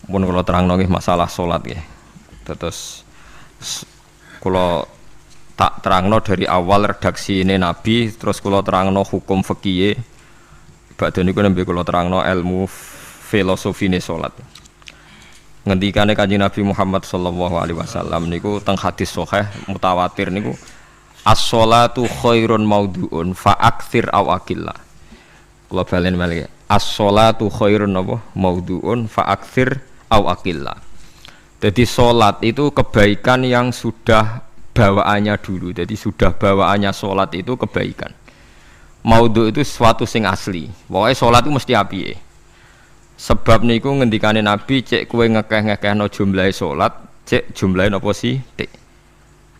Pun kula terangno nggih masalah salat nggih. Terus kula tak terangno dari awal redaksi ini Nabi, terus kula terangno hukum fikih. Badhe niku nembe kula terangno ilmu filosofine salat. Ngendikane Kanjeng Nabi Muhammad sallallahu alaihi wasallam niku teng hadis sahih mutawatir niku as-sholatu khairun maudhu'un fa aktsir aw aqilla. Kula balen malih. As-sholatu khairun apa? Maudhu'un fa aktsir aw aqilla. Jadi salat itu kebaikan yang sudah bawaannya dulu. Jadi sudah bawaannya salat itu kebaikan. Maudhu itu sesuatu sing asli. Pokoknya salat itu mesti apike. Sebab niku ngendikane Nabi cek kowe ngekeh-ngekehno jumlahe salat, cek jumlahe napa sih? Tik.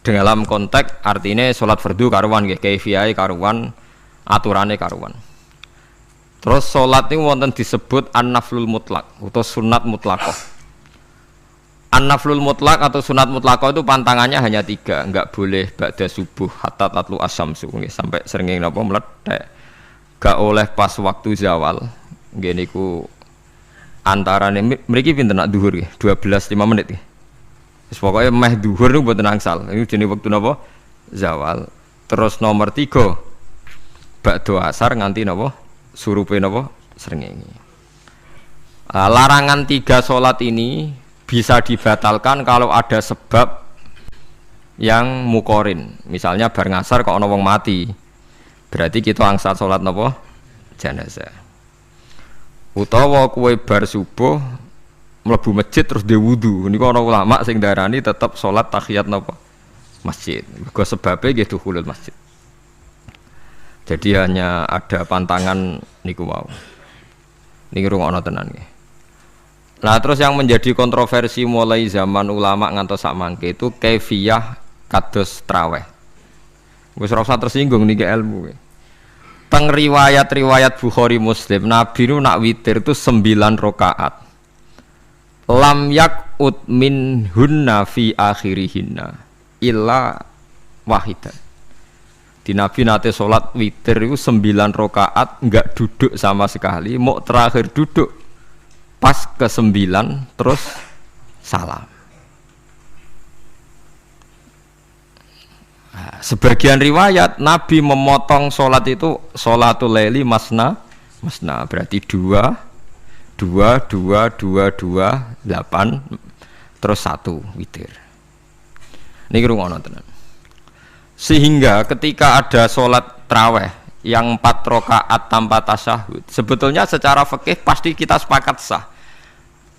Dalam konteks artinya salat fardu karuan nggih, kaifiyahe karuan, aturane karuan. Terus salat niku wonten disebut an-naflul mutlak atau sunat mutlaqah. An-naflul mutlak atau sunat mutlaqah itu pantangannya hanya 3, enggak boleh ba'da subuh hatta tatlu asyamsu nggih sampai srengenge napa mlethek. Enggak oleh pas waktu zawal. Nggih niku antarane mriki pinten nak dhuwur nggih 12:05 menit nggih. Wis pokoke meh dhuwur niku mboten angsal. Niku jenenge wektu napa? Zawal. Terus nomor 3 ba'da asar nganti napa? Surupe napa? Srengenge. Larangan 3 salat ini bisa dibatalkan kalau ada sebab yang mukorin. Misalnya bar ngasar kok ana wong mati. Berarti kita angsal salat napa? Jenazah. Utawa kowe bar subuh mlebu masjid terus dhe wudu. Niku ana ulama sing darani tetep salat tahiyat napa? Masjid. Mergo sebabe nggih dukhulul masjid. Jadi hanya ada pantangan niku wau. Niki rungokno tenan nggih. Nah terus yang menjadi kontroversi mulai zaman ulama ngantos sak mangke itu kaifiyah kados traweh. Wis ora usah tersinggung niki ilmu. Teng riwayat-riwayat Bukhari Muslim Nabi nu nak witir itu 9 rakaat. Lam yakut min hunna fi akhirihinna illa wahidah. Di Nabi nate salat witir itu 9 rakaat enggak duduk sama sekali, mau terakhir duduk pas ke-9 terus salam. Nah, sebagian riwayat Nabi memotong sholat itu sholatul laili masna berarti 2 8 terus 1 witir. Niki rungono tenan. Sehingga ketika ada sholat traweh yang 4 rakaat tanpa tasyahud, sebetulnya secara fikih pasti kita sepakat sah.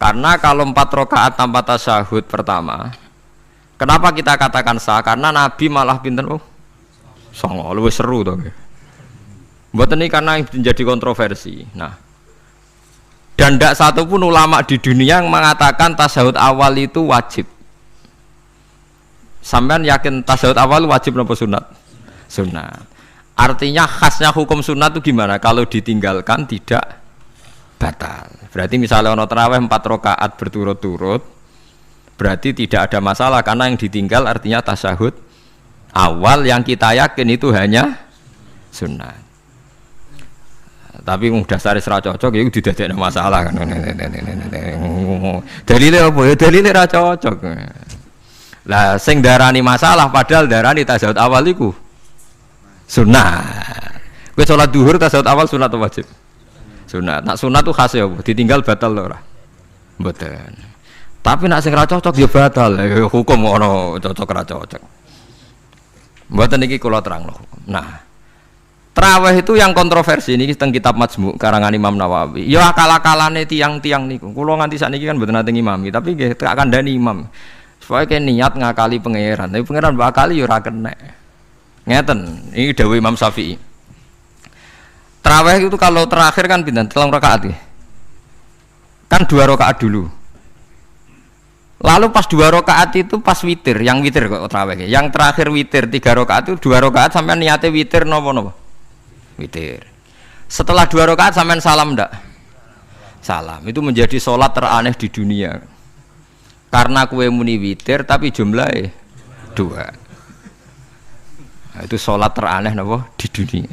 Karena kalau 4 rakaat tanpa tasyahud pertama, kenapa kita katakan sah? Karena Nabi malah pinten songo, luwih seru to. Mboten iki karena menjadi kontroversi. Nah, dan tidak satu pun ulama di dunia yang mengatakan tasyahud awal itu wajib. Sampean yakin tasyahud awal wajib napa sunat? Sunat. Artinya khasnya hukum sunat itu gimana? Kalau ditinggalkan tidak batal. Berarti misalnya ono tarawih 4 rakaat berturut-turut, berarti tidak ada masalah karena yang ditinggal artinya tasyahud awal yang kita yakin itu hanya sunat. Tapi dasar ra cocok ya didadekno masalah kan. Dalile apa ya? Dalile ra cocok. Lah sing darani masalah padahal darani tasyahud awal iku sunat. Kowe salat zuhur tasyahud awal sunat atau wajib? Sunat. Nak sunat tuh khas ya, ditinggal batal lho ora? Mboten. Tapi nak sing ra cocok ya batal. Hukum ono cocok ra cocok. Mboten iki kula terangno hukum. Nah, traweh itu yang kontroversi niki teng kitab Majmu' karangan Imam Nawawi. Ya akal-akalane tiang-tiang niku. Kula nganti sakniki kan mboten nate ngimami, tapi nggih tak kandhani imam. Supaya ke niat ngakali pangeran. Tapi pangeran bakali ya ora kena. Ngeten, ini dawuh Imam Syafi'i. Tarawih itu kalau terakhir kan pinten? 3 rakaat ya. Kan 2 rakaat dulu. Lalu pas 2 rakaat itu pas witir, yang witir kok tarawih. Yang terakhir witir 3 rakaat itu 2 rakaat sampean niate witir napa? Witir. Setelah 2 rakaat sampean salam ndak? Salam. Itu menjadi sholat teraneh di dunia. Karena kue muni witir tapi jumlahnya 2. Nah, itu sholat teraneh napa di dunia.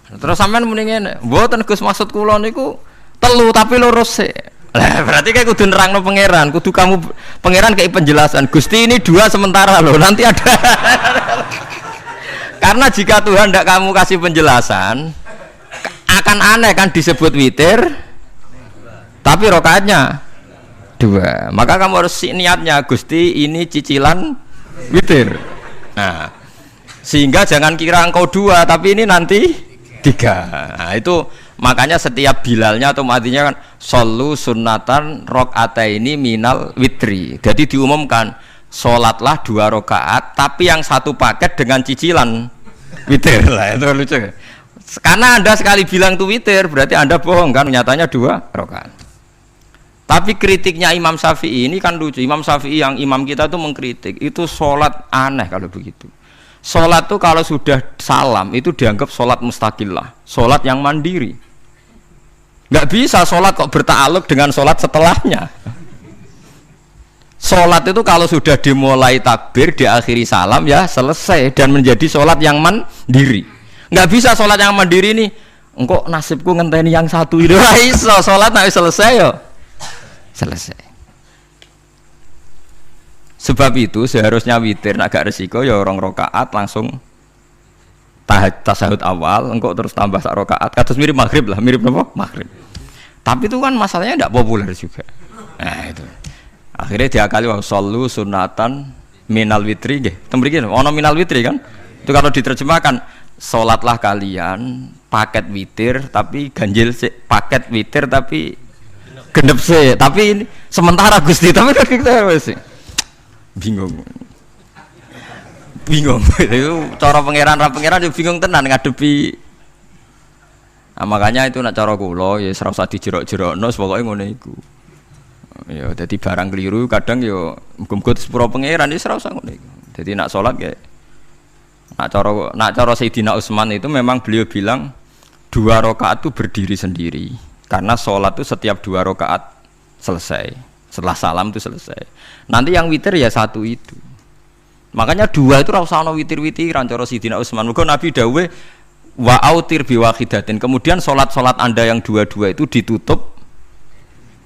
Terus sampean muni ngene, mboten Gus maksud kula niku Telu tapi lurus sih. Lah berarti kayak kudu nerangno pangeran, kudu kamu pangeran kayak penjelasan. Gusti ini 2 sementara loh, nanti ada. Karena jika Tuhan tidak kamu kasih penjelasan, akan aneh kan disebut witir, tapi rokaatnya 2. Maka kamu harus niatnya Gusti ini cicilan witir. Nah, sehingga jangan kira engkau 2, tapi ini nanti 3. Nah, itu makanya setiap bilalnya atau matinya kan solu sunnatan rokataini minal witri. Jadi diumumkan sholatlah 2 rakaat, tapi yang 1 paket dengan cicilan witir lah. Itu lucu. Karena Anda sekali bilang itu witir, berarti Anda bohong kan? Nyatanya 2 rakaat. Tapi kritiknya Imam Syafi'i ini kan lucu. Imam Syafi'i yang imam kita tuh mengkritik itu sholat aneh kalau begitu. Sholat tuh kalau sudah salam itu dianggap sholat mustaqillah, sholat yang mandiri. Nggak bisa sholat kok bertakluk dengan sholat setelahnya. Sholat itu kalau sudah dimulai takbir, diakhiri salam ya selesai dan menjadi sholat yang mandiri. Nggak bisa sholat yang mandiri nih. Engkau nasibku ngenteni yang 1 itu iso sholat nggak selesai yo. Selesai. Sebab itu seharusnya witir agak resiko ya 2 rakaat langsung tasahud awal, engkau terus tambah 1 rakaat. Kados mirip maghrib lah, mirip apa? Maghrib. Tapi itu kan masalahnya tidak populer juga. Nah itu. Akhirnya diakali wa shollu sunatan minal witri nggih. Teng mriki ana minal witri kan? Itu kalau diterjemahkan salatlah kalian paket witir tapi ganjil sih, paket witir tapi genep sih. Tapi ini sementara Gusti tapi kan kita wis bingung. Bingung. Itu cara pangeran yo bingung tenan ngadepi. Nah, makanya itu nak cara kula ya ora usah dijerok-jerokno pokoke ngene iku. Ya dadi barang keliru kadang yo muga-muga sepuro pangeran wis ora usah ngono iku. Dadi nak salat kayak nak cara Sayyidina Utsman itu memang beliau bilang 2 rakaat itu berdiri sendiri. Karena salat itu setiap 2 rakaat selesai. Setelah salam itu selesai. Nanti yang witir ya 1 itu. Makanya 2 itu ora usah ana witir-witiran cara Sayyidina Utsman. Muga Nabi dawuh wa autir biwahidatin. Kemudian salat-salat Anda yang 2 itu ditutup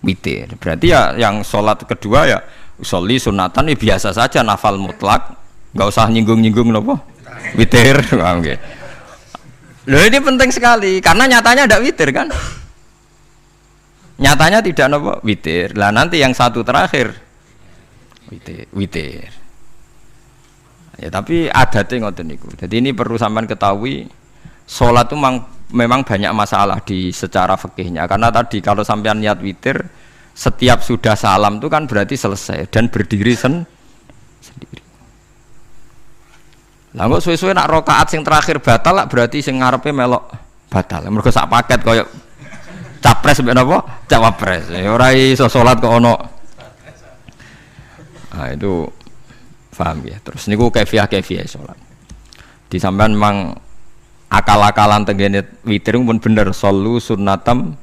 witir. Berarti ya yang sholat kedua ya sholli sunatan ya biasa saja nafal mutlak, nggak usah nyinggung-nyinggung nopo witir. Oke. Loh ini penting sekali karena nyatanya ada witir kan? Nyatanya tidak nopo witir. Lah nanti yang 1 terakhir witir. Ya tapi adatnya ngoten niku. Jadi ini perlu sampean ketahui. Sholat itu memang banyak masalah di secara fikihnya karena tadi kalau sampean niat witir setiap sudah salam itu kan berarti selesai dan berdiri sendiri. Lah kok suwe-suwe nak rakaat sing terakhir batal lah berarti sing ngarepe melok batal. Mergo sak paket koyo capres mbek napa? Cawapres. Ya ora iso salat kok ono. Nah itu paham ya. Terus niku kaifiah salat. Di sampean memang akal-akalan tenggene witir pun bener solu sunnatam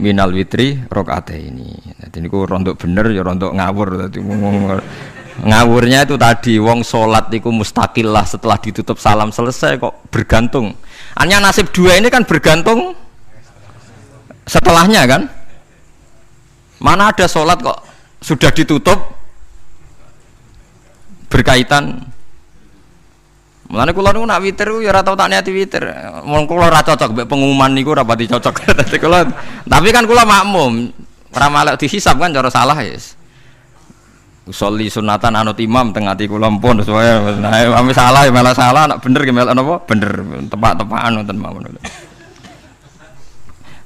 minal witri rakaataini. Dadi niku rontok bener ya rontok ngawur dadi ngawurnya itu tadi wong salat iku mustaqillah setelah ditutup salam selesai kok bergantung. Hanya nasib 2 ini kan bergantung setelahnya kan? Mana ada salat kok sudah ditutup berkaitan. Mulane kula niku nak witir ya ora tau tak niati witir. Wong kula ora cocok mbek pengumuman niku ora pati cocok. Dadi kula tapi kan kula makmum. Ora malek dihisab kan cara salah ya. Usolli sunatan anut imam teng ati kula mpun supaya nah ame salah ya malah salah nak bener ki melok napa? Bener tepak-tepakan wonten mawon.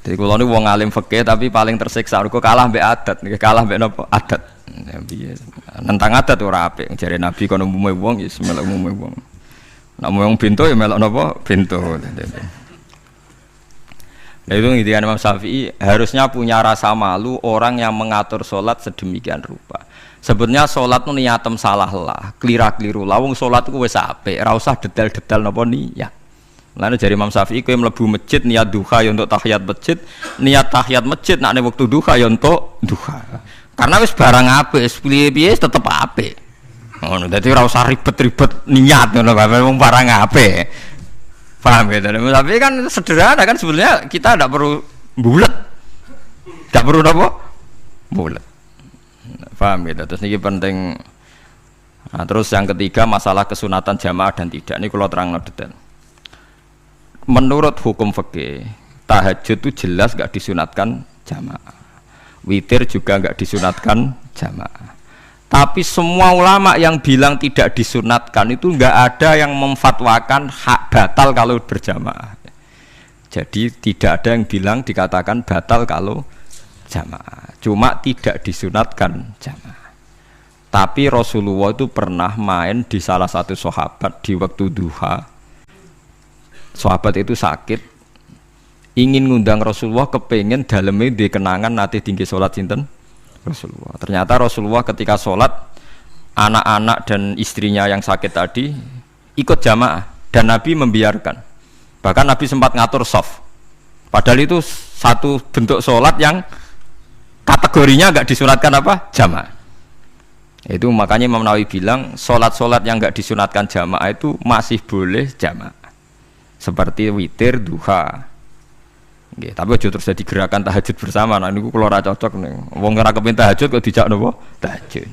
Jadi kula niku wong alim fikih tapi paling tersiksa mergo kalah mbek adat, kalah mbek napa? Adat. Ya piye. Nentang adat ora apik. Jare Nabi kono umume wong ya melok umume wong. Nak mau yang pintu ya melok nopo pintu. Nah itu intinya Imam Syafi'i harusnya punya rasa malu orang yang mengatur sholat sedemikian rupa. Sebetulnya sholat itu niatem salah lah, keliru lawung sholat itu wes apik, ora usah detail-detail nopo niat. Lalu dari Imam Syafi'i kowe mlebu masjid niat duha ya untuk tahiyat masjid, niat tahiyat masjid nak waktu duha ya untuk duha. Karena wis barang apik, wis piye-piye tetep apik. Ngono dadi ora usah ribet-ribet niat ngono wong barang apik. Paham ya? Tapi kan sederhana kan sebenarnya kita tidak perlu bulat. perlu apa? Bulat. Paham gitu. Terus ini penting. Nah, terus yang ketiga masalah kesunatan jamaah dan tidak. Ini kalau terang detail. Menurut hukum fikih, tahajud itu jelas gak disunatkan jamaah. Witir juga gak disunatkan jamaah. Tapi semua ulama yang bilang tidak disunatkan itu gak ada yang memfatwakan hak batal kalau berjamaah. Jadi tidak ada yang bilang dikatakan batal kalau jamaah. Cuma tidak disunatkan jamaah. Tapi Rasulullah itu pernah main di salah satu sahabat di waktu duha. Sahabat itu sakit, ingin ngundang Rasulullah, kepengen dalamnya di kenangan nanti tinggi sholat sinten Rasulullah. Ternyata Rasulullah ketika sholat, anak-anak dan istrinya yang sakit tadi ikut jamaah dan Nabi membiarkan. Bahkan Nabi sempat ngatur shaf. Padahal itu satu bentuk sholat yang kategorinya enggak disunatkan apa? Jamaah. Itu makanya Imam Nawawi bilang sholat-sholat yang enggak disunatkan jamaah itu masih boleh jamaah. Seperti witir, duha. Nggih, tapi aja terus jadi gerakan tahajud bersama. Nah niku kula ora cocok ning. Wong ora kepengin tahajud kok dijak napa? Tahajud.